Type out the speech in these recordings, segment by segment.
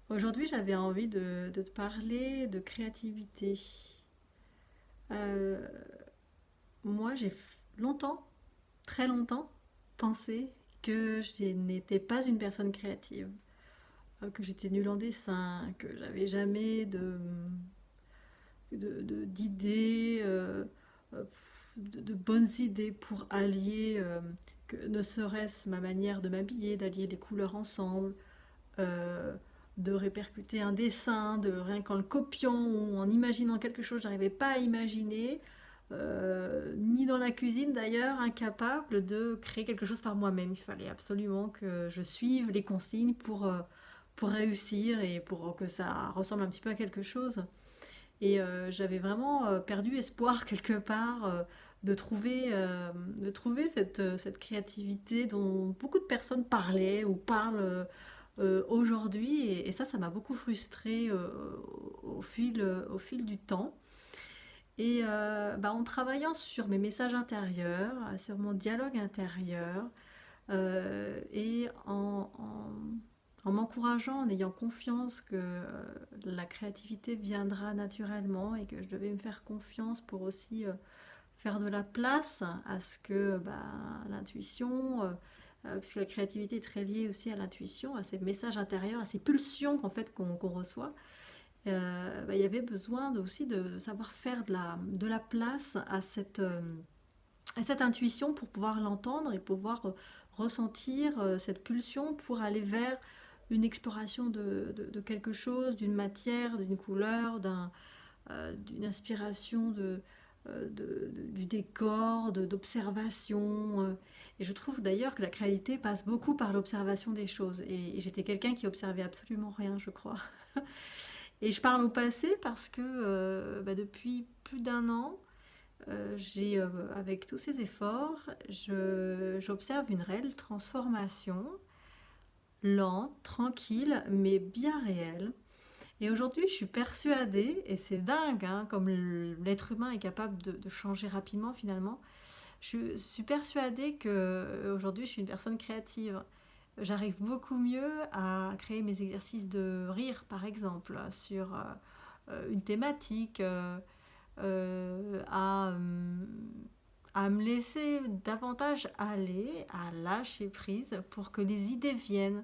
Aujourd'hui, j'avais envie de te parler de créativité. Euh, Moi, longtemps, très longtemps, pensé que je n'étais pas une personne créative, que j'étais nulle en dessin, que j'avais jamais d'idées, de bonnes idées pour allier, que ne serait-ce ma manière de m'habiller, d'allier les couleurs ensemble, euh, de répercuter un dessin, de rien qu'en le copiant ou en imaginant quelque chose, j'arrivais pas à imaginer, ni dans la cuisine d'ailleurs, incapable de créer quelque chose par moi-même. Il fallait absolument que je suive les consignes pour réussir et pour que ça ressemble un petit peu à quelque chose. Et j'avais vraiment perdu espoir quelque part de trouver cette créativité dont beaucoup de personnes parlaient ou parlent aujourd'hui. Et ça m'a beaucoup frustrée au fil du temps. Et en travaillant sur mes messages intérieurs, sur mon dialogue intérieur, et en m'encourageant, en ayant confiance que la créativité viendra naturellement et que je devais me faire confiance pour aussi faire de la place à ce que l'intuition, puisque la créativité est très liée aussi à l'intuition, à ces messages intérieurs, à ces pulsions qu'on reçoit, il y avait besoin aussi de savoir faire de la place à cette intuition pour pouvoir l'entendre et pouvoir ressentir cette pulsion pour aller vers une exploration de quelque chose, d'une matière, d'une couleur, d'une inspiration du décor, d'observation. Et je trouve d'ailleurs que la créativité passe beaucoup par l'observation des choses. Et j'étais quelqu'un qui observait absolument rien, je crois. Et je parle au passé parce que depuis plus d'un an, avec tous ces efforts, j'observe une réelle transformation, lente, tranquille, mais bien réelle. Et aujourd'hui, je suis persuadée, et c'est dingue, hein, comme l'être humain est capable de changer rapidement finalement, je suis persuadée que aujourd'hui, je suis une personne créative. J'arrive beaucoup mieux à créer mes exercices de rire, par exemple, sur une thématique, à me laisser davantage aller, à lâcher prise pour que les idées viennent.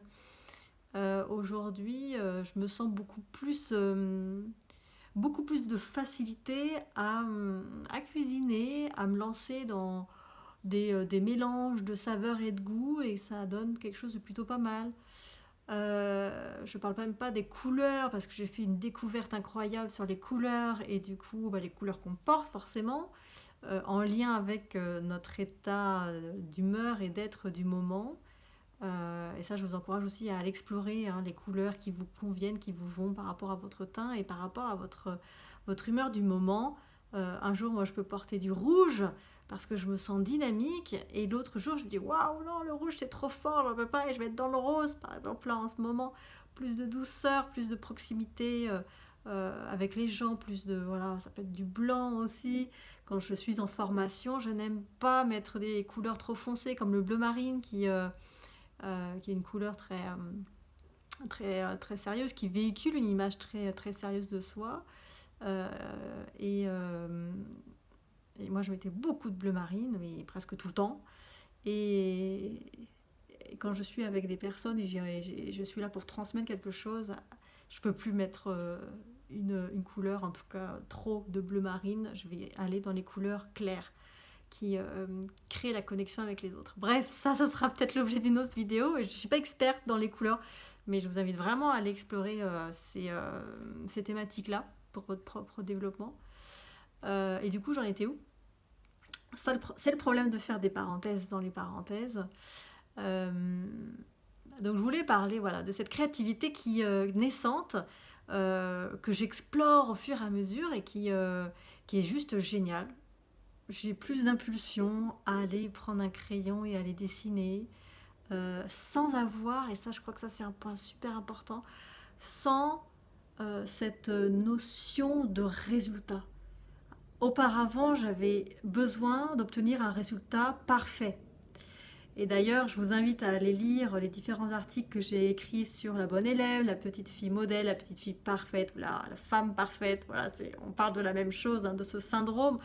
Aujourd'hui, je me sens beaucoup plus de facilité à cuisiner, à me lancer dans des mélanges de saveurs et de goûts et ça donne quelque chose de plutôt pas mal. Je parle même pas des couleurs parce que j'ai fait une découverte incroyable sur les couleurs et du coup les couleurs qu'on porte forcément en lien avec notre état d'humeur et d'être du moment. Et ça, je vous encourage aussi à l'explorer, hein, les couleurs qui vous conviennent, qui vous vont par rapport à votre teint et par rapport à votre humeur du moment. Un jour, moi, je peux porter du rouge parce que je me sens dynamique, et l'autre jour, je me dis waouh, non, le rouge c'est trop fort, je ne peux pas, et je vais être dans le rose, par exemple, là en ce moment. Plus de douceur, plus de proximité avec les gens, plus de. Voilà, ça peut être du blanc aussi. Quand je suis en formation, je n'aime pas mettre des couleurs trop foncées comme le bleu marine qui est une couleur très sérieuse, qui véhicule une image très sérieuse de soi. Euh, et, euh, et moi, je mettais beaucoup de bleu marine, mais presque tout le temps. Et, et quand je suis avec des personnes et je suis là pour transmettre quelque chose, je peux plus mettre une couleur, en tout cas trop de bleu marine. Je vais aller dans les couleurs claires qui crée la connexion avec les autres. Bref, ça sera peut-être l'objet d'une autre vidéo. Je ne suis pas experte dans les couleurs, mais je vous invite vraiment à aller explorer ces thématiques-là pour votre propre développement. Et du coup, j'en étais où? C'est le problème de faire des parenthèses dans les parenthèses. Euh, donc, je voulais parler voilà, de cette créativité qui naissante, que j'explore au fur et à mesure et qui est juste géniale. J'ai plus d'impulsion à aller prendre un crayon et aller dessiner sans avoir, et ça je crois que ça c'est un point super important, sans cette notion de résultat. Auparavant, j'avais besoin d'obtenir un résultat parfait. Et d'ailleurs, je vous invite à aller lire les différents articles que j'ai écrits sur la bonne élève, la petite fille modèle, la petite fille parfaite, la femme parfaite. Voilà, on parle de la même chose, hein, de ce syndrome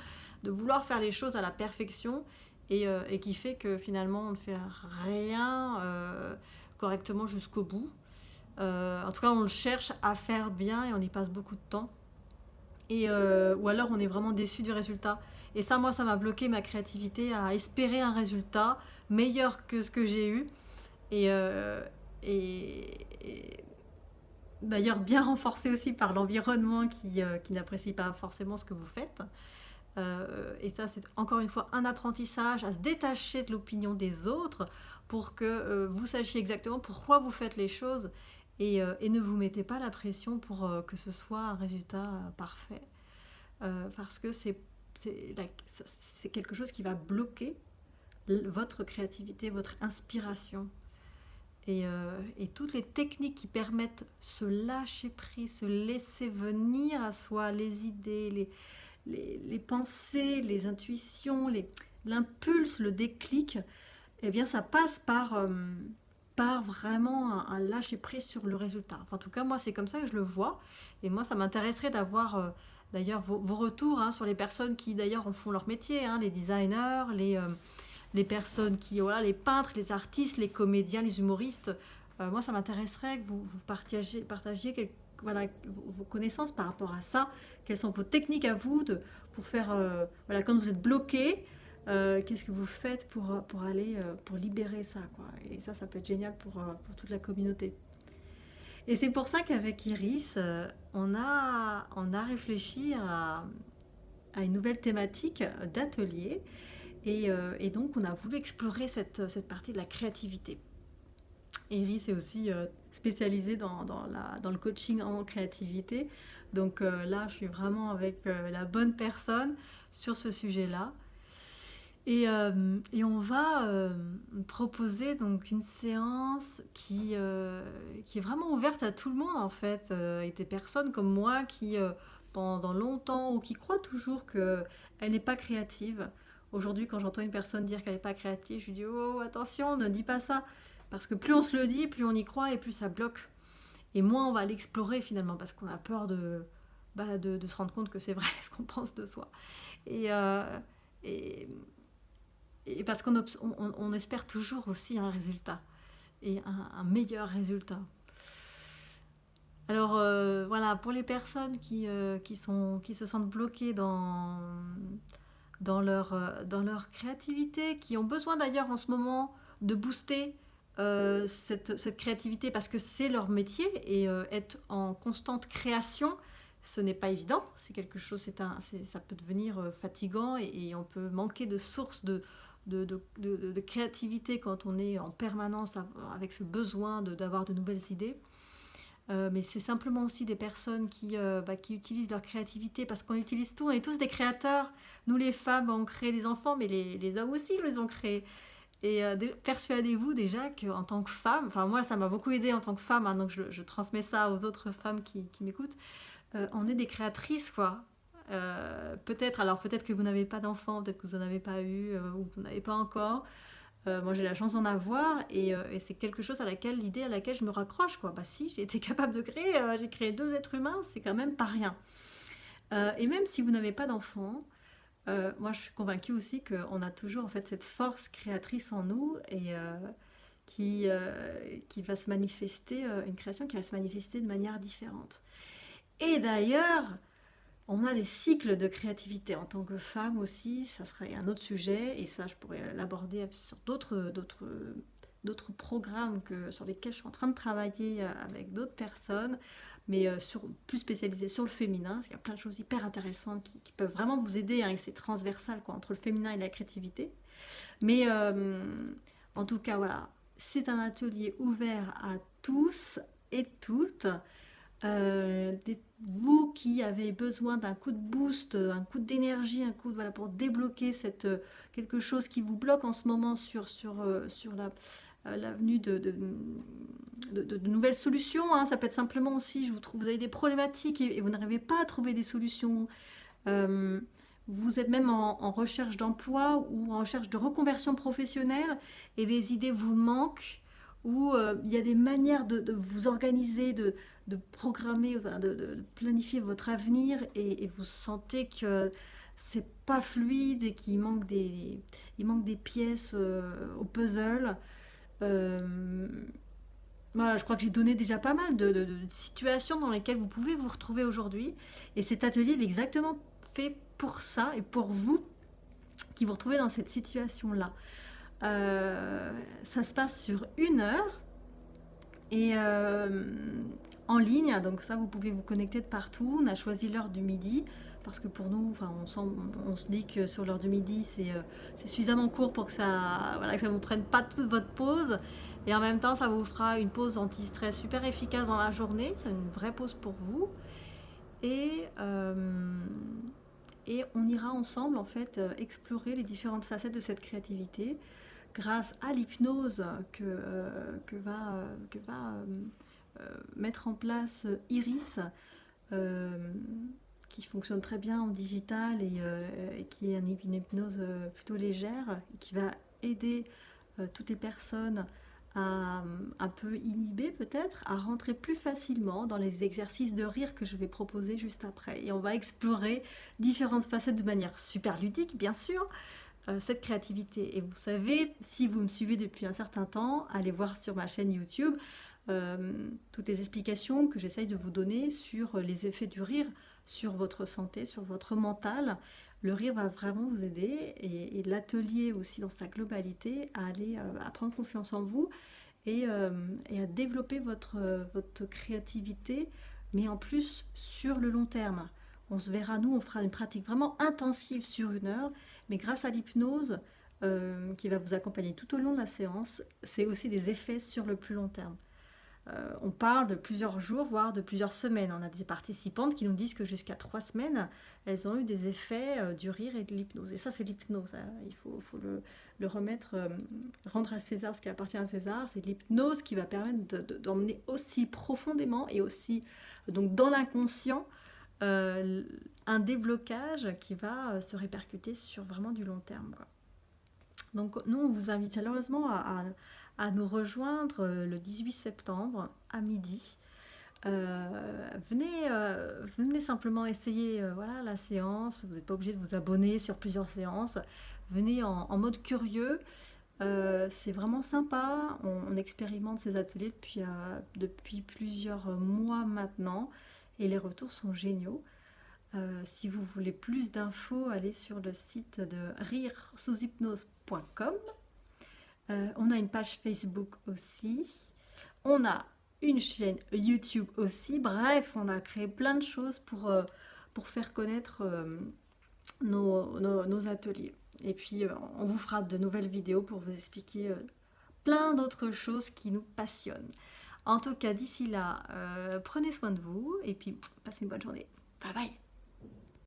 de vouloir faire les choses à la perfection et qui fait que finalement on ne fait rien correctement jusqu'au bout. En tout cas, on le cherche à faire bien et on y passe beaucoup de temps. Ou alors on est vraiment déçu du résultat. Et ça, moi, ça m'a bloqué ma créativité à espérer un résultat meilleur que ce que j'ai eu. Et, euh, et d'ailleurs, bien renforcé aussi par l'environnement qui n'apprécie pas forcément ce que vous faites. Et ça, c'est encore une fois un apprentissage à se détacher de l'opinion des autres pour que vous sachiez exactement pourquoi vous faites les choses et ne vous mettez pas la pression pour que ce soit un résultat parfait. Parce que c'est quelque chose qui va bloquer votre créativité, votre inspiration. Et toutes les techniques qui permettent se lâcher prise, se laisser venir à soi, les idées, les pensées, les intuitions, l'impulse, le déclic, eh bien ça passe par vraiment un lâcher prise sur le résultat. Enfin, en tout cas, moi, c'est comme ça que je le vois. Et moi, ça m'intéresserait d'avoir d'ailleurs vos retours sur les personnes qui d'ailleurs en font leur métier, les designers, les personnes qui, voilà, les peintres, les artistes, les comédiens, les humoristes. Moi, ça m'intéresserait que vous partagiez voilà, vos connaissances par rapport à ça. Quelles sont vos techniques à vous pour faire, voilà, quand vous êtes bloqué, qu'est-ce que vous faites pour aller, pour libérer ça, quoi. Et ça peut être génial pour toute la communauté. Et c'est pour ça qu'avec Iris, on a réfléchi à une nouvelle thématique d'atelier. Et donc, on a voulu explorer cette partie de la créativité. Iris est aussi spécialisée dans le coaching en créativité. Donc là, je suis vraiment avec la bonne personne sur ce sujet-là. Et on va proposer donc une séance qui est vraiment ouverte à tout le monde en fait, et des personnes comme moi qui pendant longtemps ou qui croient toujours qu'elle n'est pas créative. Aujourd'hui, quand j'entends une personne dire qu'elle n'est pas créative, je lui dis oh attention, ne dis pas ça, parce que plus on se le dit, plus on y croit et plus ça bloque. Et moins on va l'explorer finalement parce qu'on a peur de se rendre compte que c'est vrai ce qu'on pense de soi. Et, euh, et, et parce qu'on espère toujours aussi un résultat, et un meilleur résultat. Alors voilà, pour les personnes qui se sentent bloquées dans leur créativité, qui ont besoin d'ailleurs en ce moment de booster cette créativité parce que c'est leur métier et être en constante création, ce n'est pas évident. C'est quelque chose, ça peut devenir fatigant et on peut manquer de sources de créativité quand on est en permanence avec ce besoin d'avoir de nouvelles idées. Mais c'est simplement aussi des personnes qui utilisent leur créativité parce qu'on utilise tout, on est tous des créateurs. Nous les femmes, on crée des enfants, mais les hommes aussi les ont créés. Et persuadez-vous déjà qu'en tant que femme, enfin moi ça m'a beaucoup aidé en tant que femme, donc je transmets ça aux autres femmes qui m'écoutent, on est des créatrices quoi. Peut-être que vous n'avez pas d'enfants, peut-être que vous n'en avez pas eu, ou vous n'en avez pas encore. Moi j'ai la chance d'en avoir et c'est quelque chose l'idée à laquelle je me raccroche quoi. Bah si, j'ai été capable de créer, j'ai créé 2 êtres humains, c'est quand même pas rien. Et même si vous n'avez pas d'enfants, moi je suis convaincue aussi qu'on a toujours en fait cette force créatrice en nous et qui va se manifester, une création qui va se manifester de manière différente. Et d'ailleurs, on a des cycles de créativité en tant que femme aussi, ça serait un autre sujet, et ça je pourrais l'aborder sur d'autres programmes sur lesquels je suis en train de travailler avec d'autres personnes, mais plus spécialisées sur le féminin, parce qu'il y a plein de choses hyper intéressantes qui peuvent vraiment vous aider, et c'est transversal quoi, entre le féminin et la créativité. Mais en tout cas, voilà, c'est un atelier ouvert à tous et toutes. Vous qui avez besoin d'un coup de boost, un coup d'énergie, voilà, pour débloquer quelque chose qui vous bloque en ce moment sur l'avenue de nouvelles solutions. Ça peut être simplement aussi, vous avez des problématiques et vous n'arrivez pas à trouver des solutions. vous êtes même en recherche d'emploi ou en recherche de reconversion professionnelle et les idées vous manquent, ou il y a des manières de vous organiser, de programmer, enfin, de planifier votre avenir et vous sentez que c'est pas fluide et il manque des pièces au puzzle. Euh, voilà, je crois que j'ai donné déjà pas mal de situations dans lesquelles vous pouvez vous retrouver aujourd'hui. Et cet atelier il est exactement fait pour ça et pour vous qui vous retrouvez dans cette situation-là. Ça se passe sur 1 heure et en ligne, donc ça vous pouvez vous connecter de partout. On a choisi l'heure du midi parce que pour nous, enfin, on se dit que sur l'heure du midi c'est suffisamment court pour que ça, voilà, que ça vous prenne pas toute votre pause. Et en même temps, ça vous fera une pause anti-stress super efficace dans la journée. C'est une vraie pause pour vous. Et, et on ira ensemble en fait explorer les différentes facettes de cette créativité grâce à l'hypnose que va mettre en place Iris, euh, qui fonctionne très bien en digital et qui est une hypnose plutôt légère et qui va aider toutes les personnes à un peu inhiber peut-être, à rentrer plus facilement dans les exercices de rire que je vais proposer juste après. Et on va explorer différentes facettes de manière super ludique, bien sûr, cette créativité. Et vous savez, si vous me suivez depuis un certain temps, allez voir sur ma chaîne YouTube toutes les explications que j'essaye de vous donner sur les effets du rire sur votre santé, sur votre mental. Le rire va vraiment vous aider et l'atelier aussi dans sa globalité à aller à prendre confiance en vous et à développer votre créativité, mais en plus sur le long terme. On se verra, nous, on fera une pratique vraiment intensive sur 1 heure, mais grâce à l'hypnose qui va vous accompagner tout au long de la séance, c'est aussi des effets sur le plus long terme. On parle de plusieurs jours, voire de plusieurs semaines. On a des participantes qui nous disent que jusqu'à 3 semaines, elles ont eu des effets du rire et de l'hypnose. Et ça, c'est l'hypnose, hein. Il faut le remettre, rendre à César ce qui appartient à César. C'est l'hypnose qui va permettre d'emmener aussi profondément et aussi donc dans l'inconscient un déblocage qui va se répercuter sur vraiment du long terme, quoi. Donc nous, on vous invite chaleureusement à nous rejoindre le 18 septembre à midi. Venez simplement essayer voilà, la séance. Vous n'êtes pas obligé de vous abonner sur plusieurs séances. Venez en mode curieux. C'est vraiment sympa. On expérimente ces ateliers depuis plusieurs mois maintenant. Et les retours sont géniaux. Si vous voulez plus d'infos, allez sur le site de riresous-hypnose.com. On a une page Facebook aussi. On a une chaîne YouTube aussi. Bref, on a créé plein de choses pour faire connaître nos ateliers. Et puis, on vous fera de nouvelles vidéos pour vous expliquer plein d'autres choses qui nous passionnent. En tout cas, d'ici là, prenez soin de vous et puis passez une bonne journée. Bye bye!